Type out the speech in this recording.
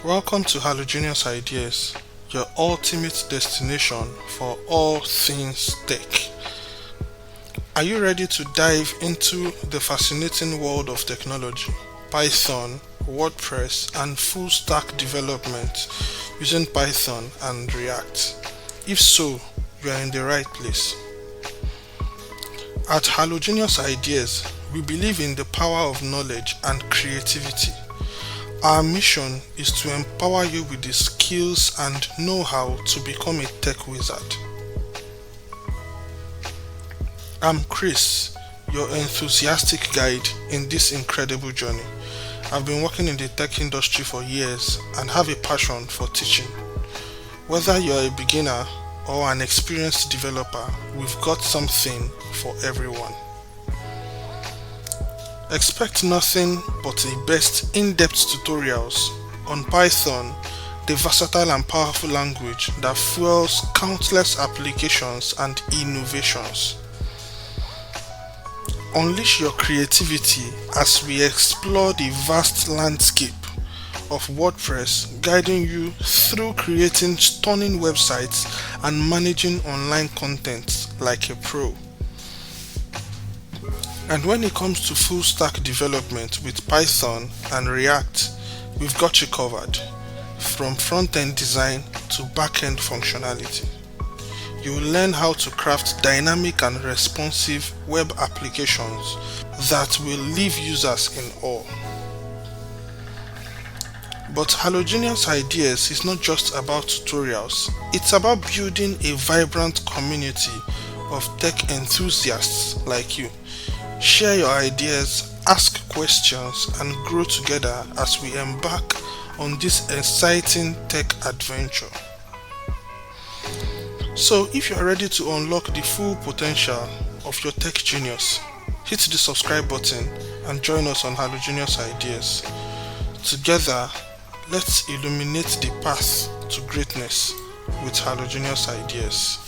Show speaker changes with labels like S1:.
S1: Welcome to Halogenius Ideas, your ultimate destination for all things tech. Are you ready to dive into the fascinating world of technology, Python, WordPress, and full stack development using Python and React? If so, you are in the right place. At Halogenius Ideas, we believe in the power of knowledge and creativity. Our mission is to empower you with the skills and know-how to become a tech wizard. I'm Chris, your enthusiastic guide in this incredible journey. I've been working in the tech industry for years and have a passion for teaching. Whether you're a beginner or an experienced developer, we've got something for everyone. Expect nothing but the best in-depth tutorials on Python, the versatile and powerful language that fuels countless applications and innovations. Unleash your creativity as we explore the vast landscape of WordPress, guiding you through creating stunning websites and managing online content like a pro. And when it comes to full stack development with Python and React, we've got you covered, from front-end design to backend functionality. You will learn how to craft dynamic and responsive web applications that will leave users in awe. But Halogenius Ideas is not just about tutorials, it's about building a vibrant community of tech enthusiasts like you. Share your ideas, ask questions, and grow together as we embark on this exciting tech adventure. So, if you are ready to unlock the full potential of your tech genius, hit the subscribe button and join us on Halogenius Ideas. Together, let's illuminate the path to greatness with Halogenius Ideas.